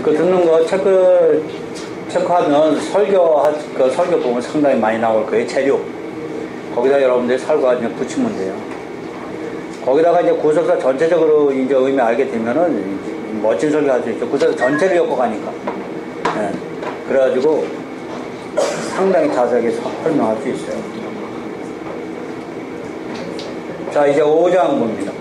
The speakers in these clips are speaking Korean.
그 듣는 거 체크하면 설교 보면 상당히 많이 나올 거예요. 재료. 거기다 여러분들이 설과 이제 붙이면 돼요. 거기다가 이제 구속사 전체적으로 이제 의미 알게 되면은 멋진 설교 할 수 있죠. 구속사 전체를 엮어가니까. 네. 그래가지고 상당히 자세하게 설명할 수 있어요. 자, 이제 5장 봅니다.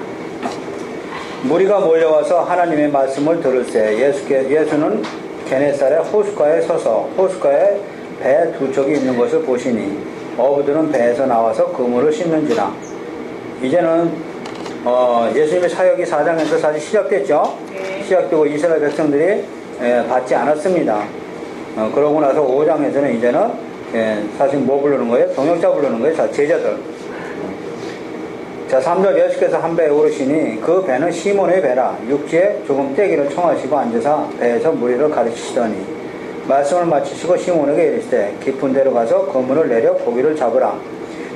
무리가 몰려와서 하나님의 말씀을 들을새 예수는 게네사렛 호숫가에 서서 호숫가에 배 두 척이 있는 것을 보시니 어부들은 배에서 나와서 그물을 씻는지라. 이제는 예수님의 사역이 4장에서 사실 시작됐죠. 시작되고 이스라엘 백성들이 받지 않았습니다. 그러고 나서 5장에서는 이제는 사실 뭐 부르는 거예요? 동역자 부르는 거예요. 자, 제자들. 자, 3절 예수께서 한 배에 오르시니 그 배는 시몬의 배라. 육지에 조금 떼기를 청하시고 앉으사 배에서 무리를 가르치시더니 말씀을 마치시고 시몬에게 이르시되 깊은 데로 가서 그물을 내려 고기를 잡으라.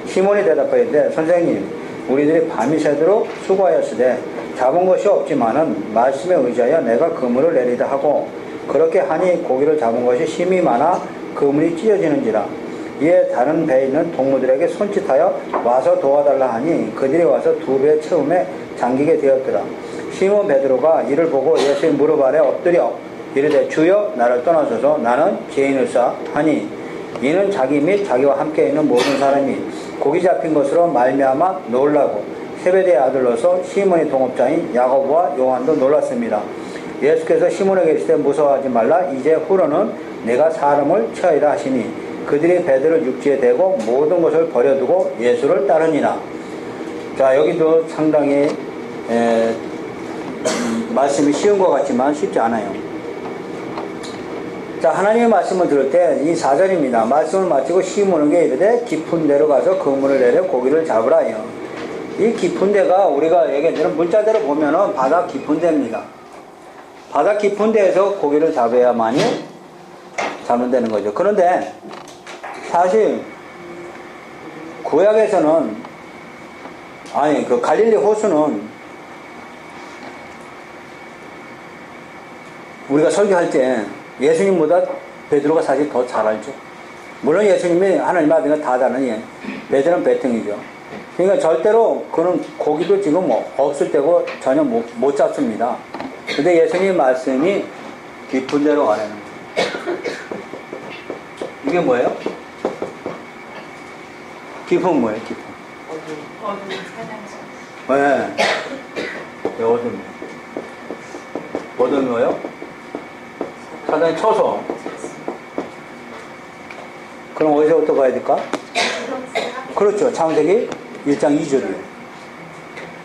시몬이 대답하였되 선생님 우리들이 밤이 새도록 수고하였으되 잡은 것이 없지만은 말씀에 의지하여 내가 그물을 내리다 하고 그렇게 하니 고기를 잡은 것이 힘이 많아 그물이 찢어지는지라. 이에 다른 배에 있는 동무들에게 손짓하여 와서 도와달라 하니 그들이 와서 두 배 채움에 잠기게 되었더라. 시몬 베드로가 이를 보고 예수의 무릎 아래 엎드려 이르되 주여 나를 떠나소서 나는 죄인을사 하니 이는 자기 및 자기와 함께 있는 모든 사람이 고기 잡힌 것으로 말미암아 놀라고 세베대의 아들로서 시몬의 동업자인 야고보와 요한도 놀랐습니다. 예수께서 시몬에게 이르시되 무서워하지 말라. 이제 후로는 내가 사람을 취하리라 하시니 그들이 배들을 육지에 대고 모든 것을 버려두고 예수를 따르니라. 자, 여기도 상당히 말씀이 쉬운 것 같지만 쉽지 않아요. 자, 하나님의 말씀을 들을 때 이 4절입니다. 말씀을 마치고 시몬에게 이르되 깊은 데로 가서 그물을 내려 고기를 잡으라요. 이 깊은 데가 우리가 얘기하는 문자대로 보면은 바다 깊은 데입니다. 바다 깊은 데에서 고기를 잡아야만이 잡는다는 거죠. 그런데 사실 구약에서는 그 갈릴리 호수는 우리가 설교할 때 예수님보다 베드로가 사실 더 잘 알죠. 물론 예수님이 하나님 아들과 다 다르니 베드로는 배팅이죠. 그러니까 절대로 그는 고기도 지금 없을 때고 전혀 못 잡습니다. 근데 예수님 말씀이 깊은 데로 가라는 거예요. 이게 뭐예요? 깊은 뭐예요? 깊은 어둠 사냥성. 네. 어둠. 어둠이 뭐예요? 사단이 쳐서. 그럼 어디서부터 가야 될까? 그렇죠. 창세기 1장 2절이에요.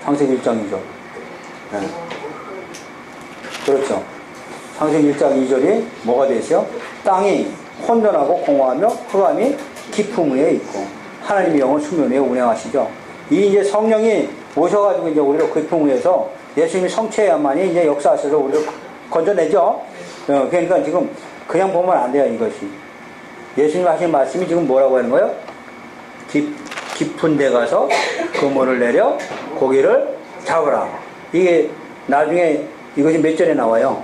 창세기 1장 2절. 네. 그렇죠. 창세기 1장 2절이 뭐가 되죠? 땅이 혼돈하고 공허하며 흑암이 깊음 위에 있고 하나님의 영은 수면 위에 운행하시죠. 이 이제 성령이 오셔가지고 이제 우리를 깊음 위에서 예수님이 성취해야만이 이제 역사하셔서 우리를 건져내죠. 그러니까 지금 그냥 보면 안 돼요, 이것이. 예수님 하신 말씀이 지금 뭐라고 하는 거예요? 깊은 데 가서 그물을 내려 고기를 잡으라. 이게 나중에 이것이 몇 절에 나와요?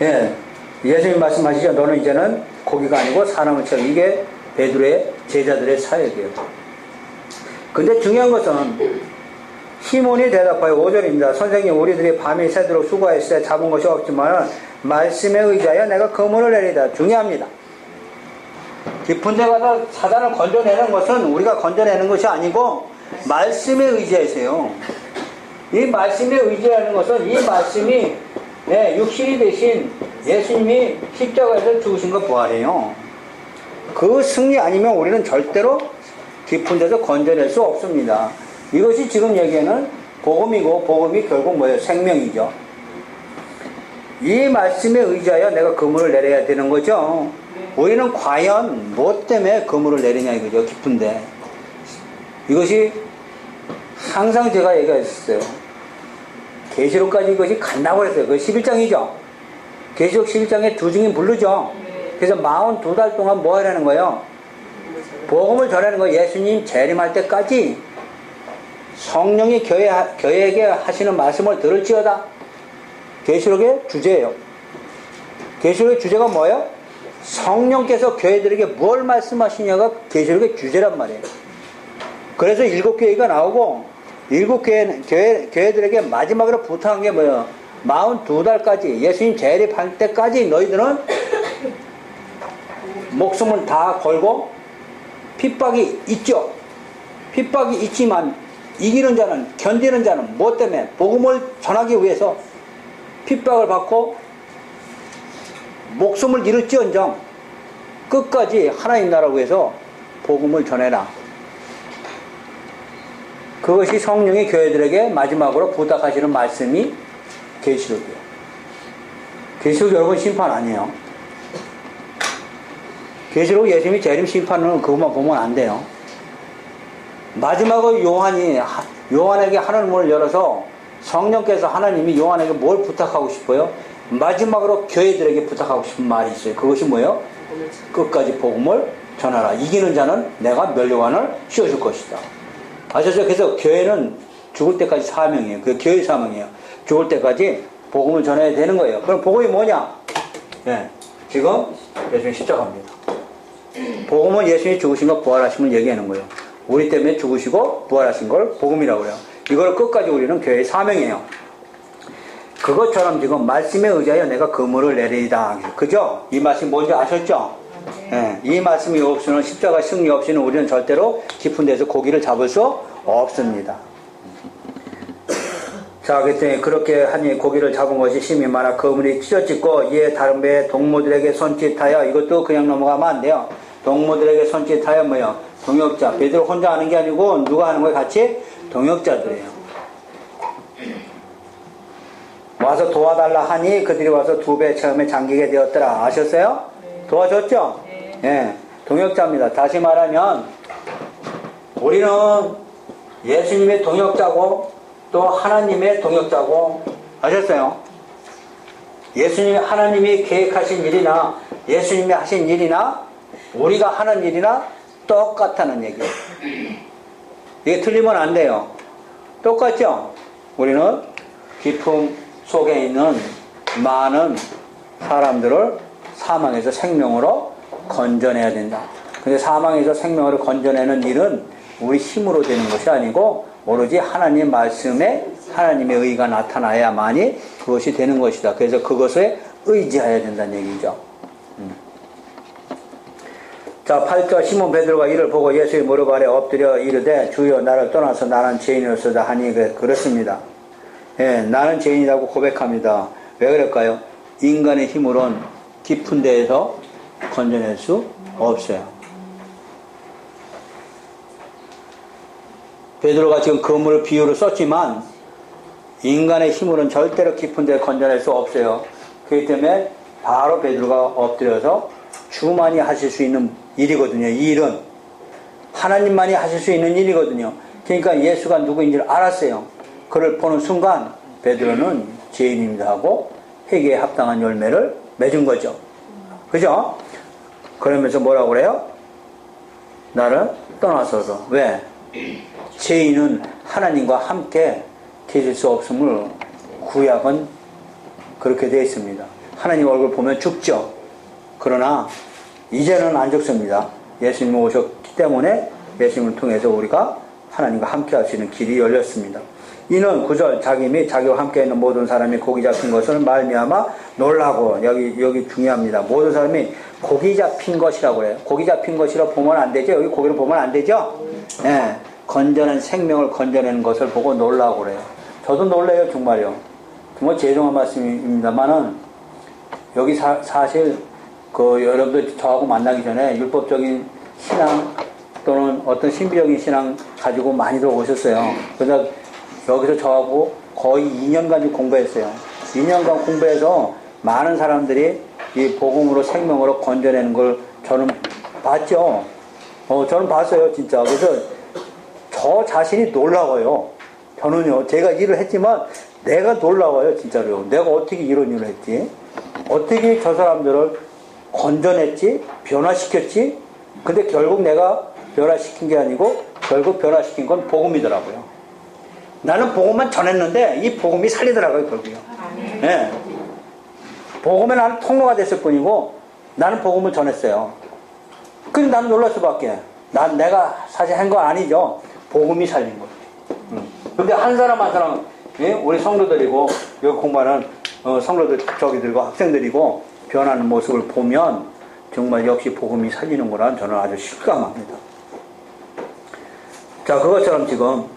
예. 예수님 말씀하시죠. 너는 이제는 고기가 아니고 사람을 치라. 이게 베드로의 제자들의 사역이에요. 근데 중요한 것은 시몬이 대답하여 5절입니다. 선생님 우리들이 밤이 새도록 수고했을 때 잡은 것이 없지만 말씀에 의지하여 내가 그물을 내리다. 중요합니다. 깊은 데 가서 사단을 건져내는 것은 우리가 건져내는 것이 아니고 말씀에 의지하세요. 이 말씀에 의지하는 것은 이 말씀이 육신이 되신 예수님이 십자가에서 죽으신 것 부활이에요. 그 승리 아니면 우리는 절대로 깊은 데서 건져낼 수 없습니다. 이것이 지금 얘기하는 복음이고 복음이 결국 뭐예요? 생명이죠. 이 말씀에 의지하여 내가 그물을 내려야 되는 거죠. 우리는 과연 무엇 때문에 그물을 내리냐 이거죠. 깊은데 이것이 항상 제가 얘기했어요. 계시록까지 이것이 간다고 했어요. 그 11장이죠. 계시록 11장에 두 증인 부르죠. 그래서 42달 동안 뭐 하라는 거예요? 복음을 전하는 거예요. 예수님 재림할 때까지 성령이 교회에게 하시는 말씀을 들을지어다. 계시록의 주제예요. 계시록의 주제가 뭐예요? 성령께서 교회들에게 뭘 말씀하시냐가 계시록의 주제란 말이에요. 그래서 7교회가 나오고 7교회들에게 마지막으로 부탁한 게 뭐예요? 42달까지 예수님 재림할 때까지 너희들은 목숨을 다 걸고 핍박이 있죠. 핍박이 있지만 이기는 자는, 견디는 자는 무엇 때문에? 복음을 전하기 위해서 핍박을 받고 목숨을 잃을지언정 끝까지 하나님 나라를 위해서 복음을 전해라. 그것이 성령이 교회들에게 마지막으로 부탁하시는 말씀이 계시록이에요. 계시록 여러분 심판 아니에요. 계시록 예수님이 재림 심판은 그것만 보면 안 돼요. 마지막으로 요한에게 하늘 문을 열어서 성령께서 하나님이 요한에게 뭘 부탁하고 싶어요? 마지막으로 교회들에게 부탁하고 싶은 말이 있어요. 그것이 뭐예요? 끝까지 복음을 전하라. 이기는 자는 내가 멸류관을 씌워줄 것이다. 아셨죠? 그래서 교회는 죽을 때까지 사명이에요. 그 교회 사명이에요. 죽을 때까지 복음을 전해야 되는 거예요. 그럼 복음이 뭐냐? 네, 지금 예수님 십자가입니다. 복음은 예수님이 죽으신 거 부활하심을 얘기하는 거예요. 우리 때문에 죽으시고 부활하신 걸 복음이라고 해요. 이걸 끝까지 우리는 교회의 사명이에요. 그것처럼 지금 말씀에 의지하여 내가 그물을 내리이다. 그죠? 이 말씀이 뭔지 아셨죠? 네. 이 말씀이 없이는 십자가 승리 없이는 우리는 절대로 깊은 데서 고기를 잡을 수 없습니다. 자, 그랬더니 그렇게 하니 고기를 잡은 것이 심히 많아 그물이 찢어지고 이에 다른 배에 동무들에게 손짓하여, 이것도 그냥 넘어가면 안 돼요. 동무들에게 손짓하여 뭐요? 동역자. 베드로 혼자 하는 게 아니고 누가 하는 거예요? 같이? 동역자들이에요. 와서 도와달라 하니 그들이 와서 2배 처음에 잠기게 되었더라. 아셨어요? 네. 도와줬죠? 네. 네. 동역자입니다. 다시 말하면 우리는 예수님의 동역자고 또 하나님의 동역자고, 아셨어요? 예수님이, 하나님이 계획하신 일이나 예수님이 하신 일이나 우리가 하는 일이나 똑같다는 얘기예요. 이게 틀리면 안 돼요. 똑같죠? 우리는 기쁨 속에 있는 많은 사람들을 사망에서 생명으로 건져내야 된다. 근데 사망에서 생명으로 건져내는 일은 우리 힘으로 되는 것이 아니고 오로지 하나님 말씀에 하나님의 의가 나타나야만이 그것이 되는 것이다. 그래서 그것에 의지해야 된다는 얘기죠. 자, 8절 시몬 베드로가 이를 보고 예수의 무릎 아래 엎드려 이르되 주여 나를 떠나서 나는 죄인이었으다 하니 그렇습니다. 예, 나는 죄인이라고 고백합니다. 왜 그럴까요? 인간의 힘으로는 깊은 데에서 건져낼 수 없어요. 베드로가 지금 그물을 비유로 썼지만 인간의 힘으로는 절대로 깊은 데 건져낼 수 없어요. 그렇기 때문에 바로 베드로가 엎드려서 주만이 하실 수 있는 일이거든요. 이 일은 하나님만이 하실 수 있는 일이거든요. 그러니까 예수가 누구인지를 알았어요. 그를 보는 순간 베드로는 죄인입니다 하고 회개에 합당한 열매를 맺은 거죠. 그죠? 그러면서 뭐라고 그래요? 나를 떠나서서. 왜? 죄인은 하나님과 함께 계실 수 없음을 구약은 그렇게 되어 있습니다. 하나님 얼굴 보면 죽죠. 그러나 이제는 안 죽습니다. 예수님이 오셨기 때문에 예수님을 통해서 우리가 하나님과 함께 할 수 있는 길이 열렸습니다. 이는 9절 자기 및 자기와 함께 있는 모든 사람이 고기 잡힌 것을 말미암아 놀라고, 여기 중요합니다. 모든 사람이 고기 잡힌 것이라고 해요. 고기 잡힌 것이라고 보면 안 되죠. 여기 고기를 보면 안 되죠. 네. 건져낸 생명을 건져내는 것을 보고 놀라고 그래요. 저도 놀래요, 정말요. 정말 죄송한 말씀입니다만은 여기 사실 여러분들 저하고 만나기 전에 율법적인 신앙 또는 어떤 신비적인 신앙 가지고 많이들 오셨어요. 그래서 여기서 저하고 거의 2년간 공부했어요. 2년간 공부해서 많은 사람들이 이 복음으로 생명으로 건져내는 걸 저는 봤죠. 저는 봤어요, 진짜. 그래서 저 자신이 놀라워요. 저는요, 제가 일을 했지만 내가 놀라워요, 진짜로. 내가 어떻게 이런 일을 했지? 어떻게 저 사람들을 건져냈지, 변화시켰지. 근데 결국 내가 변화시킨 게 아니고 결국 변화시킨 건 복음이더라고요. 나는 복음만 전했는데 이 복음이 살리더라고요, 결국요. 네. 복음에 나는 통로가 됐을 뿐이고 나는 복음을 전했어요. 근데 나는 놀랄 수밖에. 내가 사실 한 거 아니죠. 복음이 살린 거예요. 근데 한 사람 한 사람, 예? 우리 성도들이고 여기 공부하는 성도들 저기들과 학생들이고 변하는 모습을 보면 정말 역시 복음이 살리는구나 저는 아주 실감합니다. 자, 그것처럼 지금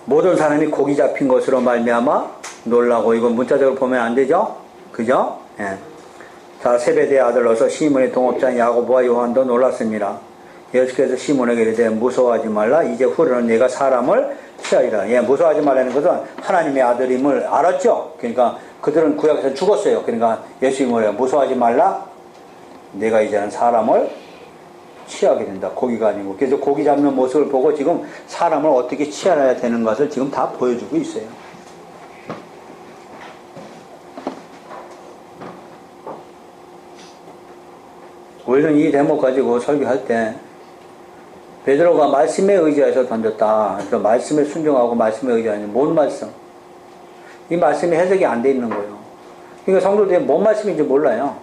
모든 사람이 고기 잡힌 것으로 말미암아 놀라고, 이건 문자적으로 보면 안 되죠? 그죠? 예. 자, 세베대의 아들로서 시몬의 동업자인 야고보와 요한도 놀랐습니다. 예수께서 시몬에게 이르되 무서워하지 말라. 이제 후로는 네가 사람을 취하리라. 예, 무서워하지 말라는 것은 하나님의 아들임을 알았죠. 그러니까 그들은 구약에서 죽었어요. 그러니까 예수님이 뭐래요? 무서워하지 말라. 내가 이제는 사람을 취하게 된다. 고기가 아니고. 그래서 고기 잡는 모습을 보고 지금 사람을 어떻게 취하려야 되는 것을 지금 다 보여주고 있어요. 우리는 이 대목 가지고 설교할 때 베드로가 말씀에 의지해서 던졌다. 그래서 말씀에 순종하고 말씀에 의지하는 뭔 말씀? 이 말씀이 해석이 안 돼 있는 거예요. 그러니까 성도들이 뭔 말씀인지 몰라요.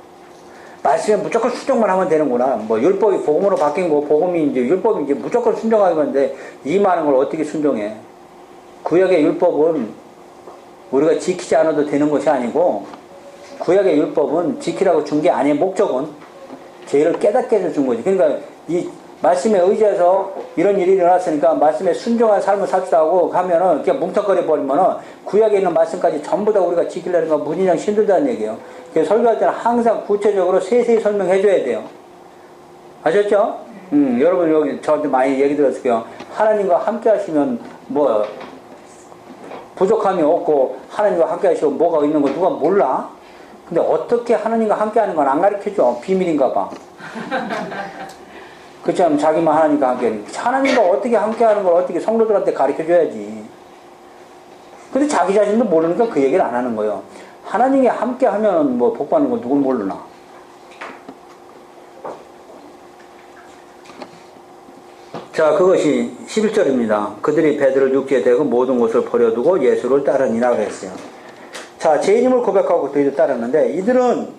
말씀에 무조건 순종만 하면 되는구나. 뭐 율법이 복음으로 바뀐 거, 복음이 이제 율법이 이제 무조건 순종하기만 하는데 이 많은 걸 어떻게 순종해? 구약의 율법은 우리가 지키지 않아도 되는 것이 아니고 구약의 율법은 지키라고 준 게 아니에요. 목적은 죄를 깨닫게 해서 준 거지. 그러니까 이 말씀에 의지해서 이런 일이 일어났으니까 말씀에 순종한 삶을 삽시다 하고 하면은 그냥 뭉텅거려 버리면은 구약에 있는 말씀까지 전부 다 우리가 지키려는 건 무진장 힘들다는 얘기예요. 그래서 설교할 때는 항상 구체적으로 세세히 설명해 줘야 돼요. 아셨죠? 여러분 여기 저한테 많이 얘기 들었을 거예요. 하나님과 함께 하시면 뭐 부족함이 없고 하나님과 함께 하시면 뭐가 있는 거 누가 몰라? 근데 어떻게 하나님과 함께 하는 건 안 가르쳐 줘. 비밀인가 봐. 그렇지, 자기만 하나님과 함께 하는. 하나님과 어떻게 함께 하는 걸 어떻게 성도들한테 가르쳐 줘야지. 근데 자기 자신도 모르니까 그 얘기를 안 하는 거예요. 하나님과 함께 하면 뭐 복 받는 거 누군 모르나. 자, 그것이 11절입니다. 그들이 베드로를 육지에 대고 모든 것을 버려두고 예수를 따르니라 그랬어요. 자, 죄인임을 고백하고 그들을 따랐는데 이들은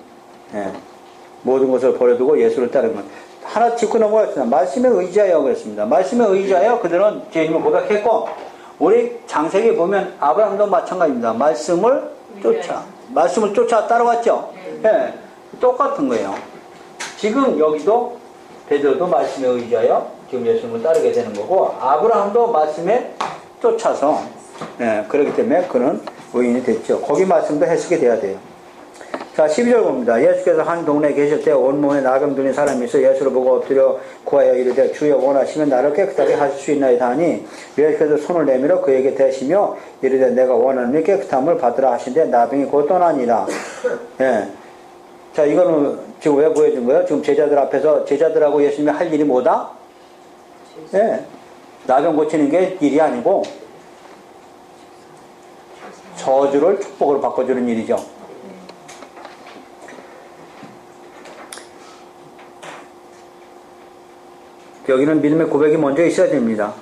모든 것을 버려두고 예수를 따르는 것. 하나 짚고 넘어갔습니다. 말씀에 의지하여 그랬습니다. 말씀에 의지하여 그들은 죄인임을 고백했고, 우리 장세기에 보면 아브라함도 마찬가지입니다. 말씀을 쫓아 따라왔죠. 네, 똑같은 거예요. 지금 여기도 베드로도 말씀에 의지하여 지금 예수님을 따르게 되는 거고, 아브라함도 말씀에 쫓아서 그렇기 때문에 그는 의인이 됐죠. 거기 말씀도 해석이 돼야 돼요. 자, 12절 봅니다. 예수께서 한 동네에 계실 때 온몸에 나병 들린 사람이 있어 예수를 보고 엎드려 구하여 이르되 주여 원하시면 나를 깨끗하게 하실 수 있나이다 하니 예수께서 손을 내밀어 그에게 대시며 이르되 내가 원하는 깨끗함을 받으라 하신데 나병이 곧 떠나니라. 예. 자, 이거는 지금 왜 보여준 거예요? 지금 제자들 앞에서 제자들하고 예수님이 할 일이 뭐다? 예. 나병 고치는 게 일이 아니고 저주를 축복으로 바꿔주는 일이죠. 여기는 믿음의 고백이 먼저 있어야 됩니다.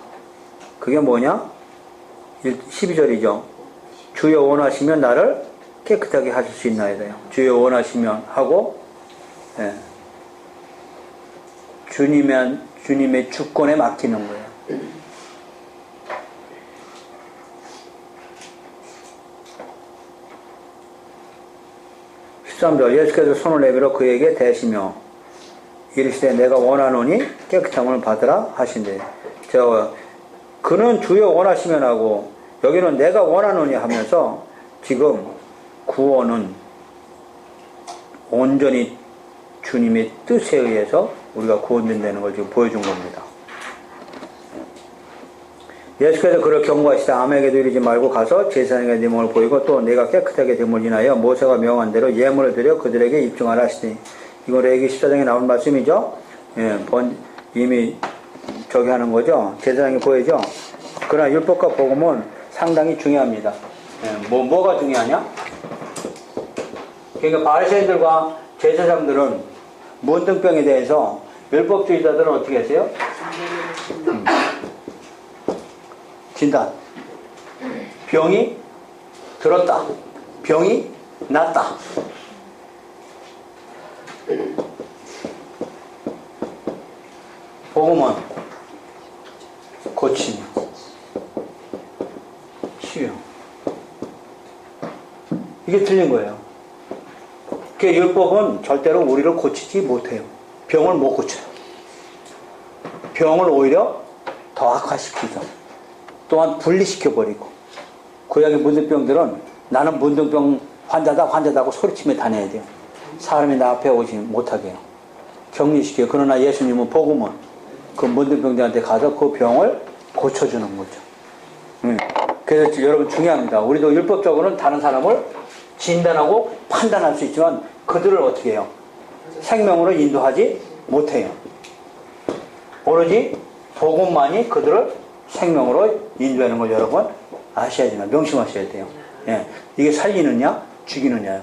그게 뭐냐? 12절이죠. 주여 원하시면 나를 깨끗하게 하실 수 있나이다요. 주여 원하시면 하고 주님의 주권에 맡기는 거예요. 13절 예수께서 손을 내밀어 그에게 대시며 이르시되 내가 원하노니 깨끗함을 받으라 하신대. 그는 주여 원하시면 하고 여기는 내가 원하노니 하면서 지금 구원은 온전히 주님의 뜻에 의해서 우리가 구원된다는 걸 지금 보여준 겁니다. 예수께서 그를 경고하시다 아무에게도 이르지 말고 가서 제사장에게 네 몸을 보이고 또 내가 깨끗하게 됨을 인하여 모세가 명한 대로 예물을 드려 그들에게 입증하라 하시니 이건 레위기 14장에 나온 말씀이죠. 예, 이미 저기 하는 거죠. 제사장이 보이죠. 그러나 율법과 복음은 상당히 중요합니다. 예, 뭐가 중요하냐? 그러니까 바리새인들과 제사장들은 문둥병에 대해서 율법주의자들은 어떻게 했어요? 진단. 병이 들었다. 병이 낫다. 복음은 고치며 치유. 이게 틀린 거예요. 그 율법은 절대로 우리를 고치지 못해요. 병을 못 고쳐요. 병을 오히려 더 악화시키죠. 또한 분리시켜버리고. 구약의 문둥병들은 나는 문둥병 환자다 하고 소리치며 다녀야 돼요. 사람이 나 앞에 오지 못하게 해요. 격리시켜요. 그러나 예수님은 복음은 그 문둥병들한테 가서 그 병을 고쳐주는 거죠. 그래서 여러분 중요합니다. 우리도 율법적으로는 다른 사람을 진단하고 판단할 수 있지만 그들을 어떻게 해요? 생명으로 인도하지 못해요. 오로지 복음만이 그들을 생명으로 인도하는 걸 여러분 아셔야 되나 명심하셔야 돼요. 예. 이게 살리느냐 죽이느냐요.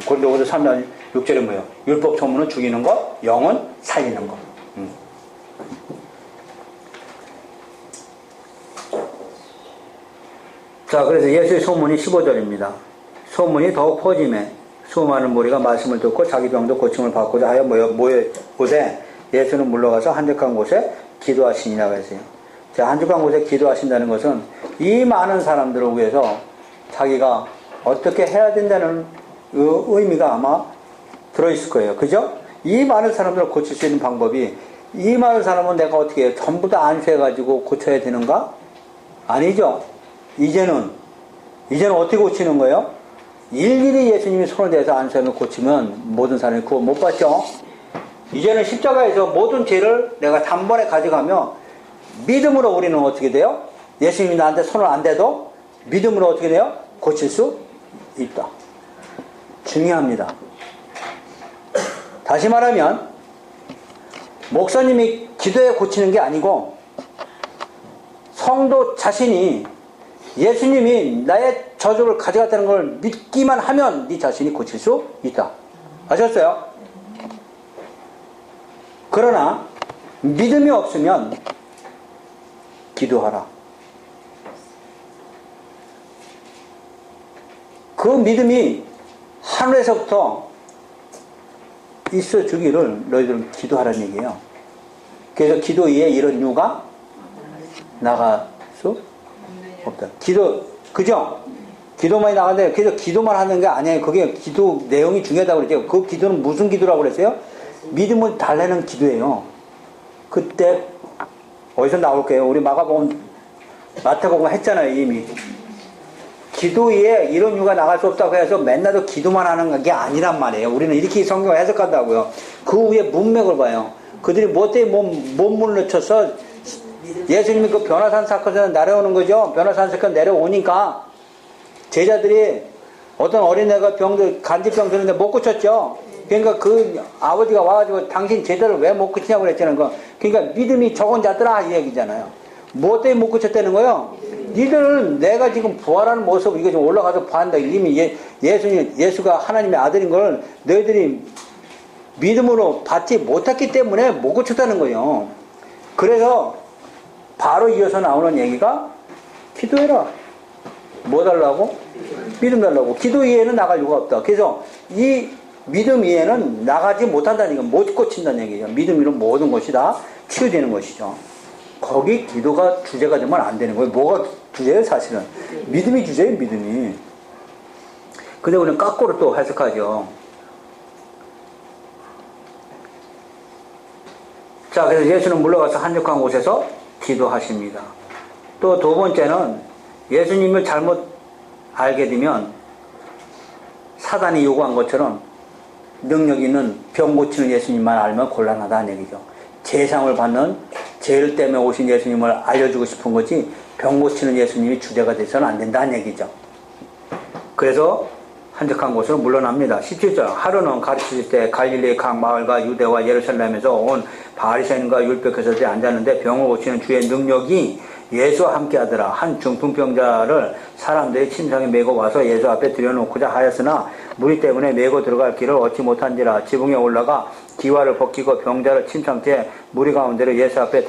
고린도후서 3장 6절에 뭐예요? 율법 소문은 죽이는 것, 영은 살리는 것. 자, 그래서 예수의 소문이 15절입니다. 소문이 더욱 퍼짐에 수많은 무리가 말씀을 듣고 자기 병도 고침을 받고자 하여 모여오되 예수는 물러가서 한적한 곳에 기도하시니라고 했어요. 자, 한적한 곳에 기도하신다는 것은 이 많은 사람들을 위해서 자기가 어떻게 해야 된다는 의미가 아마 들어있을 거예요. 그죠? 이 많은 사람들을 고칠 수 있는 방법이 이 많은 사람은 내가 어떻게 해요? 전부 다 안수해가지고 고쳐야 되는가? 아니죠. 이제는 어떻게 고치는 거예요? 일일이 예수님이 손을 대서 안수하며 고치면 모든 사람이 구원 못 받죠. 이제는 십자가에서 모든 죄를 내가 단번에 가져가며 믿음으로 우리는 어떻게 돼요? 예수님이 나한테 손을 안 대도 믿음으로 어떻게 돼요? 고칠 수 있다. 중요합니다. 다시 말하면 목사님이 기도해 고치는 게 아니고 성도 자신이 예수님이 나의 저주를 가져갔다는 걸 믿기만 하면 네 자신이 고칠 수 있다. 아셨어요? 그러나 믿음이 없으면 기도하라. 그 믿음이 하늘에서부터 있어 주기를 너희들은 기도하라는 얘기예요. 그래서 기도 위에 이런 이유가 나갈 수 없다. 그죠? 기도만이 나가는데, 그래서 기도만 하는 게 아니에요. 그게 기도 내용이 중요하다고 그랬죠. 그 기도는 무슨 기도라고 그랬어요? 믿음을 달래는 기도예요. 그때, 어디서 나올게요? 우리 마태복음 했잖아요, 이미. 기도 위에 이런 이유가 나갈 수 없다고 해서 맨날도 기도만 하는 게 아니란 말이에요. 우리는 이렇게 성경을 해석한다고요. 그 위에 문맥을 봐요. 그들이 뭐 때문에 몸문을 늦춰서 예수님이 그 변화산 사건에서 내려오는 거죠. 변화산 사건 내려오니까 제자들이 어떤 어린애가 간질병 드는데 못 고쳤죠. 그러니까 그 아버지가 와가지고 당신 제자를 왜 못 고치냐고 그랬잖아요. 그러니까 믿음이 적은 자들아 이 얘기잖아요. 뭐 때문에 못 고쳤다는 거예요? 니들은 내가 지금 부활하는 모습을 이거 좀 올라가서 봤는다. 이미 예수가 하나님의 아들인 걸 너희들이 믿음으로 받지 못했기 때문에 못 고쳤다는 거예요. 그래서 바로 이어서 나오는 얘기가 기도해라. 뭐 달라고? 믿음 달라고. 기도 이해는 나갈 이유가 없다. 그래서 이 믿음 이해는 나가지 못한다는 얘기가 못 고친다는 얘기죠. 믿음으로 모든 것이 다 치유되는 것이죠. 거기 기도가 주제가 되면 안 되는 거예요. 뭐가 주제예요 사실은? 믿음이 주제예요. 믿음이. 근데 우리는 거꾸로 또 해석하죠. 자, 그래서 예수는 물러가서 한적한 곳에서 기도하십니다. 또 두 번째는 예수님을 잘못 알게 되면 사단이 요구한 것처럼 능력 있는 병 고치는 예수님만 알면 곤란하다는 얘기죠. 재상을 받는 죄를 때문에 오신 예수님을 알려주고 싶은 거지 병 고치는 예수님이 주제가 돼서는 안 된다는 얘기죠. 그래서 한적한 곳으로 물러납니다. 17절 하루는 가르치실 때 갈릴리 각 마을과 유대와 예루살렘에서 온 바리새인과 율법교사들이 앉았는데 병을 고치는 주의 능력이 예수와 함께 하더라. 한 중풍병자를 사람들이 침상에 메고 와서 예수 앞에 들여놓고자 하였으나 무리 때문에 메고 들어갈 길을 얻지 못한지라. 지붕에 올라가 기와를 벗기고 병자를 친 상태에 무리 가운데로 예수 앞에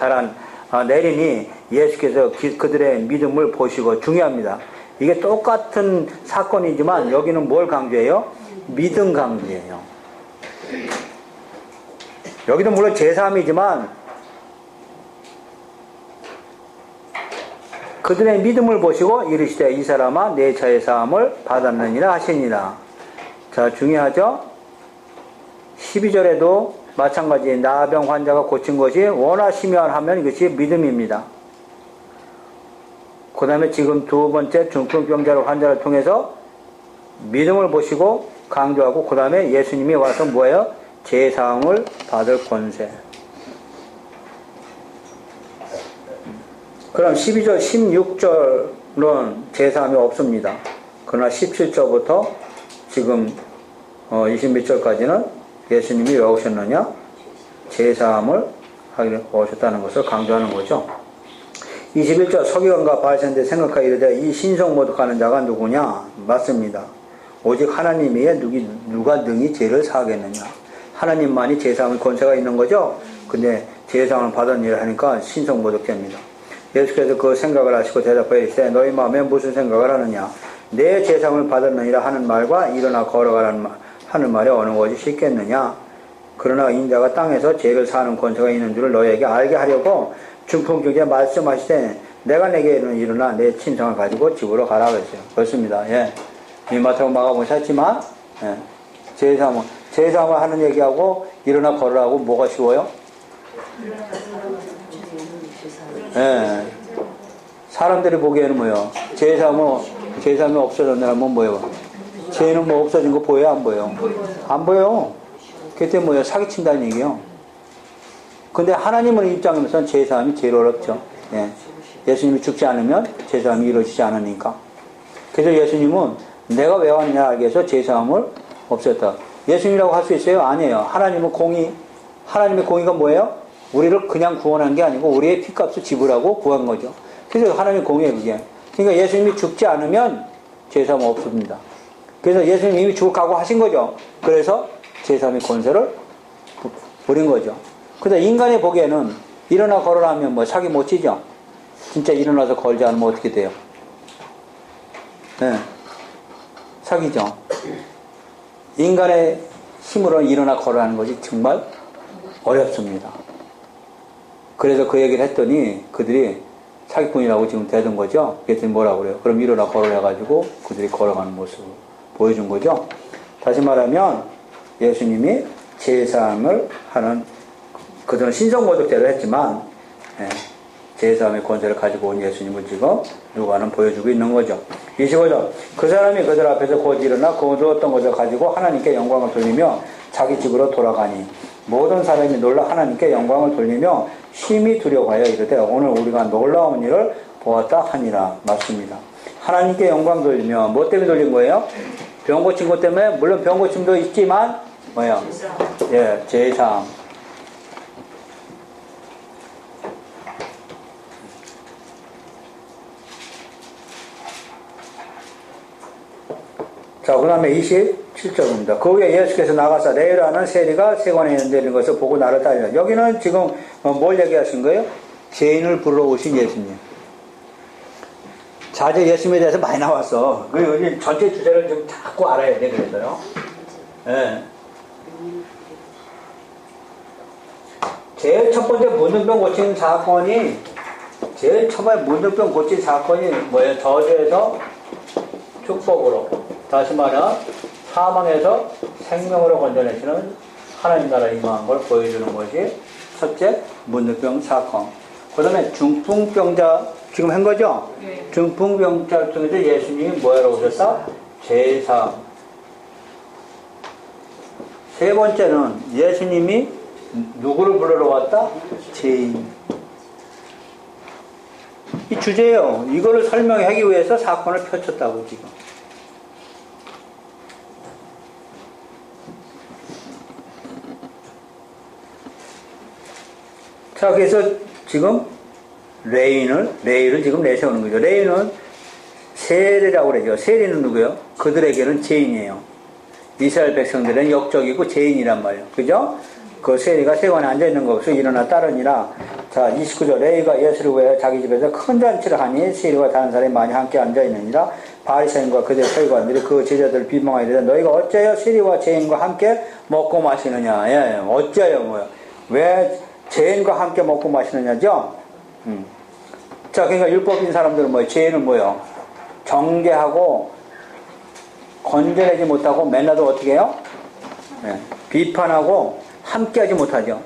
내리니 예수께서 그들의 믿음을 보시고. 중요합니다. 이게 똑같은 사건이지만 여기는 뭘 강조해요? 믿음 강조해요. 여기도 물론 제3이지만 그들의 믿음을 보시고 이르시되 이 사람아 내 죄 사함을 받았느니라 하시니라. 자, 중요하죠? 12절에도 마찬가지 나병 환자가 고친 것이 원하시면 하면 이것이 믿음입니다. 그 다음에 지금 두 번째 중풍병자 환자를 통해서 믿음을 보시고 강조하고, 그 다음에 예수님이 와서 뭐예요? 제사함을 받을 권세. 그럼 12절 16절은 제사함이 없습니다. 그러나 17절부터 지금 20몇 절까지는 예수님이 왜 오셨느냐? 제사함을 하기로 오셨다는 것을 강조하는 거죠. 21절 서기관과 바리새인들 생각하여 이르되 이 신성 모독하는 자가 누구냐? 맞습니다. 오직 하나님이에 누가 능히 죄를 사하겠느냐? 하나님만이 제사함의 권세가 있는 거죠. 근데 제사함을 받은 일을 하니까 신성 모독죄입니다. 예수께서 그 생각을 하시고 대답하여 이르시되 너희 마음에 무슨 생각을 하느냐? 내 제사함을 받았느니라 하는 말과 일어나 걸어가라는 하는 말이 어느 것이 쉽겠느냐? 그러나 인자가 땅에서 죄를 사하는 권세가 있는 줄을 너희에게 알게 하려고 중풍병자에 말씀하시되 내가 내게는 일어나 내 침상을 가지고 집으로 가라 그랬어요. 그렇습니다. 예. 마태복음 마가복음 찾지만 예. 제사함을 하는 얘기하고 일어나 걸으라고 뭐가 쉬워요? 예. 사람들이 보기에는 뭐예요? 제사함이 없어졌냐면 뭐예요? 죄는 뭐 없어진 거 보여요? 안 보여요? 안 보여요. 그때 뭐예요? 사기친다는 얘기예요. 근데 하나님의 입장에서는 제사함이 제일 어렵죠. 예. 예수님이 죽지 않으면 제사함이 이루어지지 않으니까. 그래서 예수님은 내가 왜 왔냐 알기 위해서 제사함을 없앴다. 예수님이라고 할 수 있어요? 아니에요. 하나님의 공의가 뭐예요? 우리를 그냥 구원한 게 아니고 우리의 피값을 지불하고 구한 거죠. 그래서 하나님의 공의예요, 그게. 그러니까 예수님이 죽지 않으면 제사함은 없습니다. 그래서 예수님이 이미 죽을 각오하신 거죠. 그래서 제사함의 권세를 부린 거죠. 근데 인간이 보기에는 일어나 걸으라 하면 뭐 사기 못 치죠. 진짜 일어나서 걸지 않으면 어떻게 돼요? 네. 사기죠. 인간의 힘으로 일어나 걸으라는 것이 정말 어렵습니다. 그래서 그 얘기를 했더니 그들이 사기꾼이라고 지금 되던 거죠. 그랬더니 뭐라고 그래요? 그럼 일어나 걸으라 해가지고 그들이 걸어가는 모습을 보여준 거죠. 다시 말하면 예수님이 제사함을 하는, 그들은 신성모독죄를 했지만 제사함의 권세를 가지고 온 예수님을 지금 누가는 보여주고 있는 거죠. 25절 그 사람이 그들 앞에서 곧 일어나 그 얻었던 것을 가지고 하나님께 영광을 돌리며 자기 집으로 돌아가니 모든 사람이 놀라 하나님께 영광을 돌리며 심히 두려워하여 이르되 오늘 우리가 놀라운 일을 보았다 하니라. 맞습니다. 하나님께 영광 돌리며 뭐 때문에 돌린 거예요? 병 고친 것 때문에. 물론 병 고침도 있지만 뭐예요? 예, 제사함. 자, 그 다음에 27절입니다. 그 후에 예수께서 나가사 레이라는 세리가 세관에 내린 것을 보고 나를 따르라. 여기는 지금 뭘 얘기하신 거예요? 죄인을 부르러 오신 예수님. 자제 예수님에 대해서 많이 나왔어. 그 전체 주제를 좀 자꾸 알아야 돼. 그래서요. 예. 제일 첫 번째 문둥병 고친 사건이, 제일 처음에 문둥병 고친 사건이 뭐예요? 저주에서 축복으로. 다시 말하면 사망에서 생명으로 건져내시는 하나님 나라 임한 걸 보여주는 것이 첫째 문둥병 사건. 그 다음에 중풍병자 지금 한 거죠? 네. 중풍병자를 통해서 예수님이 뭐하러 오셨다? 제사. 세 번째는 예수님이 누구를 부르러 왔다? 죄인. 이 주제예요. 이거를 설명하기 위해서 사건을 펼쳤다고 지금. 자, 그래서 지금 레위를 지금 내세우는 거죠. 레위는 세리라고 그러죠. 세리는 누구예요? 그들에게는 죄인이에요. 이스라엘 백성들은 역적이고 죄인이란 말이에요. 그죠? 그 세리가 세관에 앉아있는 것으로 일어나 따르니라. 자, 29절. 레위가 예수를 위하여 자기 집에서 큰 잔치를 하니 세리와 다른 사람이 많이 함께 앉아있느니라. 바리새인과 그들의 서기관들이 그 제자들을 비방하여 이르되 너희가 어째여 세리와 죄인과 함께 먹고 마시느냐. 예, 어째여 뭐야. 왜 죄인과 함께 먹고 마시느냐죠? 자, 그러니까 율법인 사람들은 뭐예요? 죄인은 뭐예요? 정죄하고 건져내지 못하고 맨날도 어떻게 해요? 예, 비판하고 함께하지 못하죠.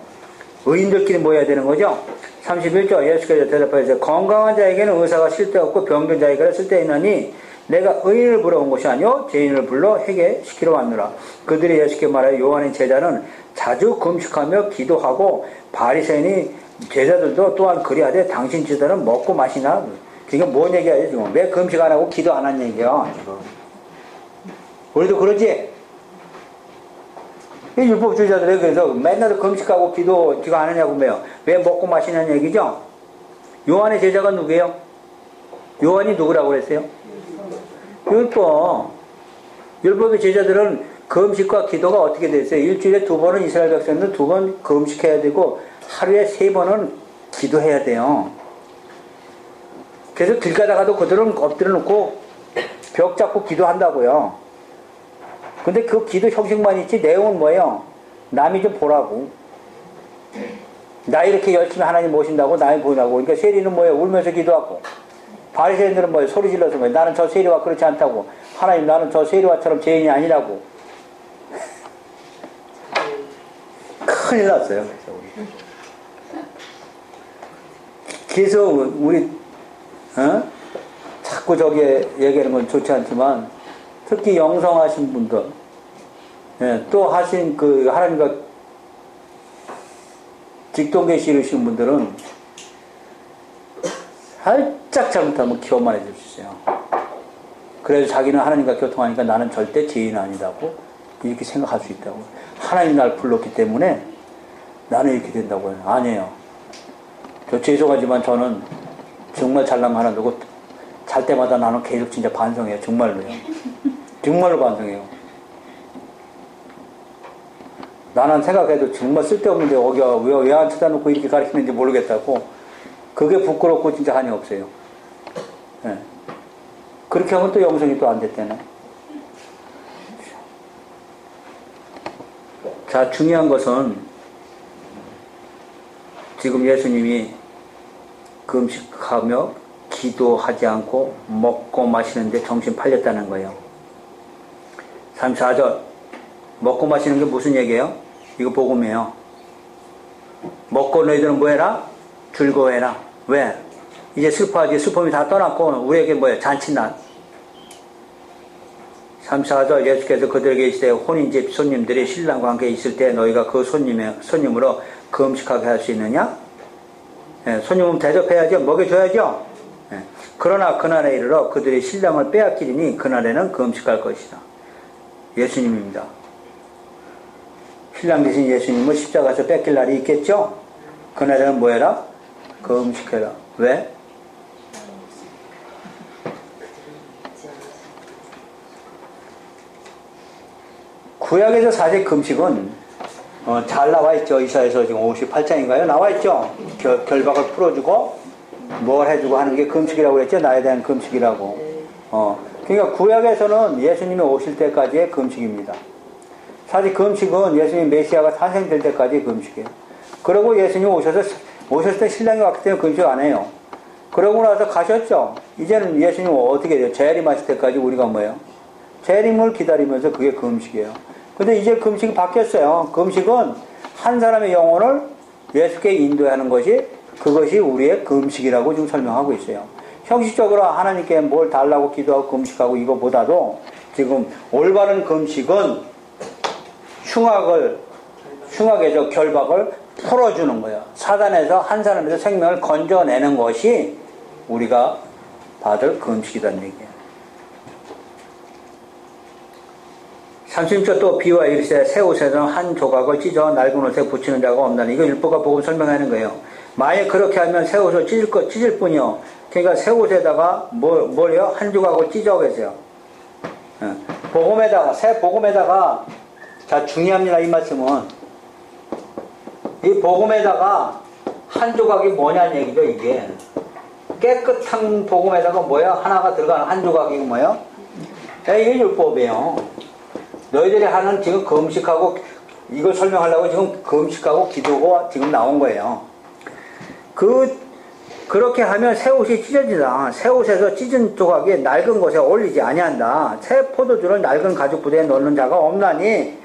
의인들끼리 모여야 되는 거죠. 31절 예수께서 대답하여 건강한 자에게는 의사가 쓸데없고 병든 자에게는 쓸데있나니 내가 의인을 불러온 것이 아니요 죄인을 불러 회개시키러 왔노라. 그들이 예수께 말하여 요한의 제자는 자주 금식하며 기도하고 바리새인이 제자들도 또한 그리하되 당신 제자는 먹고 마시나? 그러니까 뭔 얘기야 지금? 왜 금식 안 하고 기도 안 하는 얘기야 지금? 우리도 그러지? 이 율법주의자들이 그래서 맨날 금식하고 기도 안 하냐고 해요. 왜 먹고 마시냐는 얘기죠? 요한의 제자가 누구예요? 요한이 누구라고 그랬어요? 율법의 제자들은 금식과 기도가 어떻게 됐어요? 일주일에 2번은 이스라엘 백성들은 2번 금식해야 되고 하루에 3번은 기도해야 돼요. 그래서 길 가다가도 그들은 엎드려 놓고 벽 잡고 기도한다고요. 근데 그 기도 형식만 있지 내용은 뭐예요? 남이 좀 보라고. 나 이렇게 열심히 하나님 모신다고 남이 보라고. 그러니까 세리는 뭐예요? 울면서 기도하고. 바리새인들은 뭐예요? 소리 질러서 뭐예요? 나는 저 세리와 그렇지 않다고. 하나님 나는 저 세리와처럼 죄인이 아니라고. 큰일 났어요. 그래서 우리 자꾸 저기에 얘기하는 건 좋지 않지만 특히 영성하신 분들, 예, 또 하신 그 하나님과 직동계시 이루신 분들은 살짝 잘못하면 기원만해질 수 있어요. 그래서 자기는 하나님과 교통하니까 나는 절대 죄인 아니라고 이렇게 생각할 수 있다고. 하나님 날 불렀기 때문에 나는 이렇게 된다고 해요. 아니에요. 저 죄송하지만 저는 정말 잘난 거 하나 두고 잘 때마다 나는 계속 진짜 반성해요. 정말로요. 정말로 반성해요. 나는 생각해도 정말 쓸데없는데 어기가 왜 안 쳐다놓고 이렇게 가르치는지 모르겠다고. 그게 부끄럽고 진짜 한이 없어요. 네. 그렇게 하면 또 영성이 또 안 됐다네. 자, 중요한 것은 지금 예수님이 금식하며 기도하지 않고 먹고 마시는데 정신 팔렸다는 거예요. 34절 먹고 마시는 게 무슨 얘기예요? 이거 복음이에요. 먹고 너희들은 뭐해라? 즐거워해라. 왜? 이제 슬퍼하지. 슬픔이 다 떠났고 우리에게 뭐예요? 잔치날. 34절 예수께서 그들에게 이르시되 혼인집 손님들이 신랑과 함께 있을 때 너희가 그 손님으로 금식하게 할 수 있느냐? 예, 손님은 대접해야죠. 먹여줘야죠. 예, 그러나 그날에 이르러 그들이 신랑을 빼앗기리니 그날에는 금식할 것이다. 예수님입니다. 신랑 대신 예수님을 십자가에서 뺏길 날이 있겠죠? 그날에는 뭐해라? 금식해라. 왜? 구약에서 사실 금식은 잘 나와 있죠. 이사야서 지금 58장인가요? 나와 있죠. 결박을 풀어주고 뭘 해주고 하는 게 금식이라고 그랬죠. 나에 대한 금식이라고. 그러니까 구약에서는 예수님이 오실 때까지의 금식입니다. 사실 금식은 예수님 메시아가 탄생될 때까지의 금식이에요. 그리고 예수님 오셨을 때 신랑이 왔기 때문에 금식 안 해요. 그러고 나서 가셨죠. 이제는 예수님 어떻게 돼요? 재림하실 때까지 우리가 뭐예요? 재림을 기다리면서 그게 금식이에요. 근데 이제 금식이 바뀌었어요. 금식은 한 사람의 영혼을 예수께 인도하는 것이 그것이 우리의 금식이라고 지금 설명하고 있어요. 형식적으로 하나님께 뭘 달라고 기도하고 금식하고 이거보다도 지금 올바른 금식은 흉악의 결박을 풀어주는 거예요. 사단에서 한 사람에서 생명을 건져내는 것이 우리가 받을 금식이라는 얘기예요. 30절 또 비유와 이르시되 새 옷에서는 한 조각을 찢어 낡은 옷에 붙이는 자가 없나니 이거 율법과 복음 설명하는 거예요. 만약 그렇게 하면 새 옷을 찢을 뿐이요. 그러니까 새 옷에다가 뭘요? 한 조각을 찢어 계세요. 복음에다가, 새 복음에다가, 자, 중요합니다, 이 말씀은. 이 복음에다가 한 조각이 뭐냐는 얘기죠, 이게. 깨끗한 복음에다가 뭐야? 하나가 들어가는 한 조각이 뭐야? 이게 율법이에요. 너희들이 하는 지금 금식하고, 이걸 설명하려고 지금 금식하고 기도가 지금 나온 거예요. 그렇게 하면 새 옷이 찢어지다. 새 옷에서 찢은 조각이 낡은 곳에 올리지 아니한다. 새 포도주를 낡은 가죽 부대에 넣는 자가 없나니